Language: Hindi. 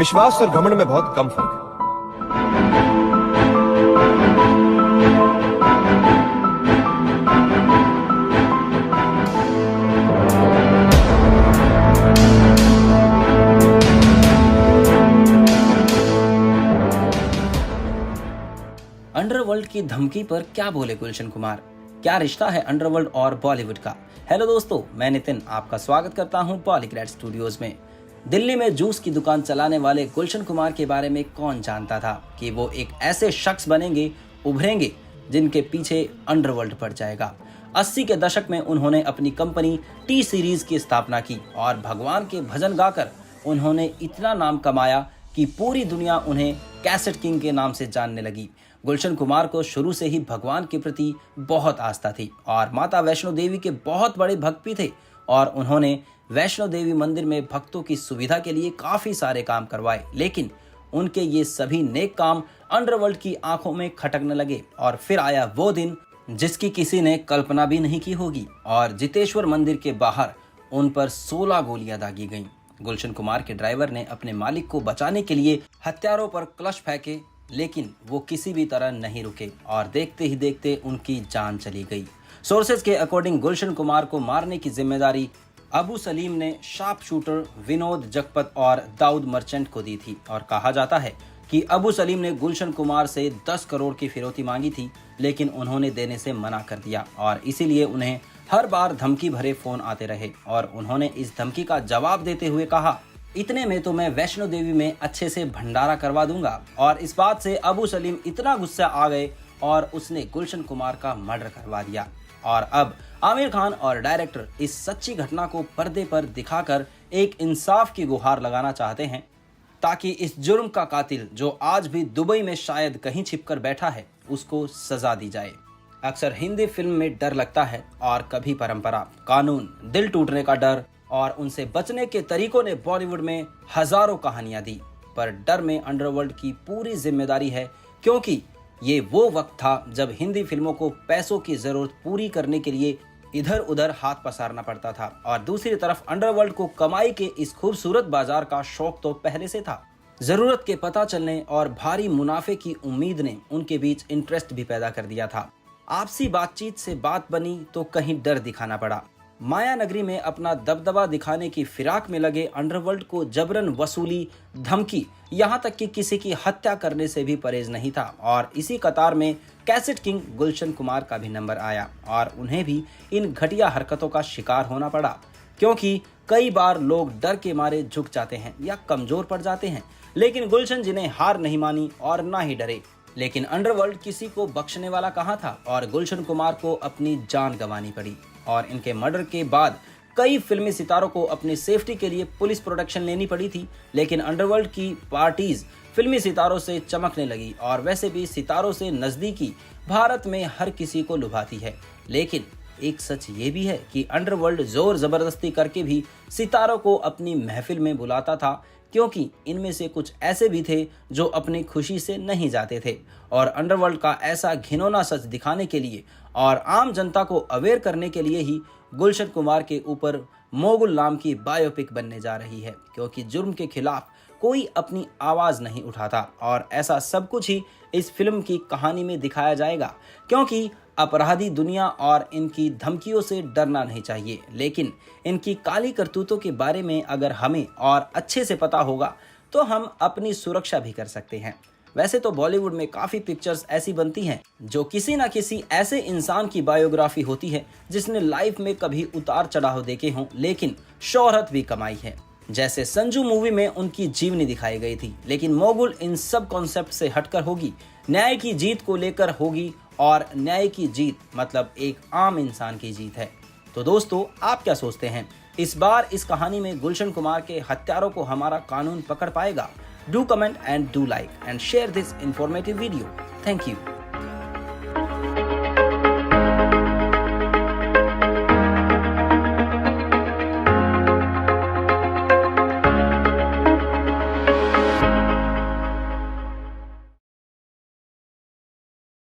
विश्वास और घमंड में बहुत कम फर्क है। अंडरवर्ल्ड की धमकी पर क्या बोले गुलशन कुमार? क्या रिश्ता है अंडरवर्ल्ड और बॉलीवुड का? हेलो दोस्तों, मैं नितिन आपका स्वागत करता हूं पॉलीग्रेड स्टूडियोज में। दिल्ली में जूस की दुकान चलाने वाले गुलशन कुमार के बारे में कौन जानता था कि वो एक ऐसे शख्स बनेंगे, उभरेंगे, जिनके पीछे अंडरवर्ल्ड पड़ जाएगा। 80 के दशक में उन्होंने अपनी कंपनी टी सीरीज की स्थापना की और भगवान के भजन गाकर उन्होंने इतना नाम कमाया कि पूरी दुनिया उन्हें कैसेट किंग के नाम से जानने लगी। गुलशन कुमार को शुरू से ही भगवान के प्रति बहुत आस्था थी और माता वैष्णो देवी के बहुत बड़े भक्त भी थे और उन्होंने वैष्णो देवी मंदिर में भक्तों की सुविधा के लिए काफी सारे काम करवाए। लेकिन उनके ये सभी नेक काम अंडरवर्ल्ड की आंखों में खटकने लगे और फिर आया वो दिन जिसकी किसी ने कल्पना भी नहीं की होगी और जितेश्वर मंदिर के बाहर उन पर 16 गोलियां दागी गईं। गुलशन कुमार के ड्राइवर ने अपने मालिक को बचाने के लिए हथियारों पर क्लच फेंके, लेकिन वो किसी भी तरह नहीं रुके और देखते ही देखते उनकी जान चली गई। सोर्सेज के अकॉर्डिंग गुलशन कुमार को मारने की जिम्मेदारी अबू सलीम ने शार्प शूटर विनोद जगपत और दाऊद मर्चेंट को दी थी और कहा जाता है कि अबू सलीम ने गुलशन कुमार से 10 करोड़ की फिरौती मांगी थी, लेकिन उन्होंने देने से मना कर दिया और इसीलिए उन्हें हर बार धमकी भरे फोन आते रहे और उन्होंने इस धमकी का जवाब देते हुए कहा, इतने में तो मैं वैष्णो देवी में अच्छे से भंडारा करवा दूंगा। और इस बात से अबू सलीम इतना गुस्सा आ गए और उसने गुलशन कुमार का मर्डर करवा दिया। और अब आमिर खान और डायरेक्टर इस सच्ची घटना को पर्दे पर दिखाकर एक इंसाफ की गुहार लगाना चाहते हैं ताकि इस जुर्म का कातिल, जो आज भी दुबई में शायद कहीं छिपकर बैठा है, उसको सजा दी जाए। अक्सर हिंदी फिल्म में डर लगता है और कभी परंपरा, कानून, दिल टूटने का डर और उनसे बचने के तरीकों ने बॉलीवुड में हजारों कहानियां दी। पर डर में अंडरवर्ल्ड की पूरी जिम्मेदारी है, क्योंकि ये वो वक्त था जब हिंदी फिल्मों को पैसों की जरूरत पूरी करने के लिए इधर उधर हाथ पसारना पड़ता था और दूसरी तरफ अंडरवर्ल्ड को कमाई के इस खूबसूरत बाजार का शौक तो पहले से था। जरूरत के पता चलने और भारी मुनाफे की उम्मीद ने उनके बीच इंटरेस्ट भी पैदा कर दिया था। आपसी बातचीत से बात बनी तो कहीं डर दिखाना पड़ा। माया नगरी में अपना दबदबा दिखाने की फिराक में लगे अंडरवर्ल्ड को जबरन वसूली, धमकी, यहाँ तक कि किसी की हत्या करने से भी परहेज नहीं था और इसी कतार में कैसेट किंग गुलशन कुमार का भी नंबर आया और उन्हें भी इन घटिया हरकतों का शिकार होना पड़ा, क्योंकि कई बार लोग डर के मारे झुक जाते हैं या कमजोर पड़ जाते हैं, लेकिन गुलशन जी ने हार नहीं मानी और ना ही डरे। लेकिन अंडरवर्ल्ड किसी को बख्शने वाला कहाँ था और गुलशन कुमार को अपनी जान गंवानी पड़ी और इनके मर्डर के बाद कई फिल्मी सितारों को अपनी सेफ्टी के लिए पुलिस प्रोटेक्शन लेनी पड़ी थी। लेकिन अंडरवर्ल्ड की पार्टीज फिल्मी सितारों से चमकने लगी और वैसे भी सितारों से नजदीकी भारत में हर किसी को लुभाती है। लेकिन एक सच ये भी है कि अंडरवर्ल्ड जोर जबरदस्ती करके भी सितारों को अपनी महफिल में बुलाता था, क्योंकि इनमें से कुछ ऐसे भी थे जो अपनी खुशी से नहीं जाते थे और अंडरवर्ल्ड का ऐसा घिनौना सच दिखाने के लिए और आम जनता को अवेयर करने के लिए ही गुलशन कुमार के ऊपर मोगुल नाम की बायोपिक बनने जा रही है, क्योंकि जुर्म के खिलाफ कोई अपनी आवाज नहीं उठाता और ऐसा सब कुछ ही इस फिल्म की कहानी में दिखाया जाएगा, क्योंकि अपराधी दुनिया और इनकी धमकियों से डरना नहीं चाहिए। लेकिन इनकी काली करतूतों के बारे में अगर हमें और अच्छे से पता होगा तो हम अपनी सुरक्षा भी कर सकते हैं। वैसे तो बॉलीवुड में काफी पिक्चर्स ऐसी बनती हैं जो किसी ना किसी ऐसे इंसान की बायोग्राफी होती है जिसने लाइफ में कभी उतार चढ़ाव देखे हों लेकिन शोहरत भी कमाई है। जैसे संजू मूवी में उनकी जीवनी दिखाई गई थी, लेकिन मोगुल इन सब कॉन्सेप्ट से हटकर होगी, न्याय की जीत को लेकर होगी और न्याय की जीत मतलब एक आम इंसान की जीत है। तो दोस्तों, आप क्या सोचते हैं? इस बार इस कहानी में गुलशन कुमार के हत्यारों को हमारा कानून पकड़ पाएगा? Do comment and do like and share this informative video. Thank you.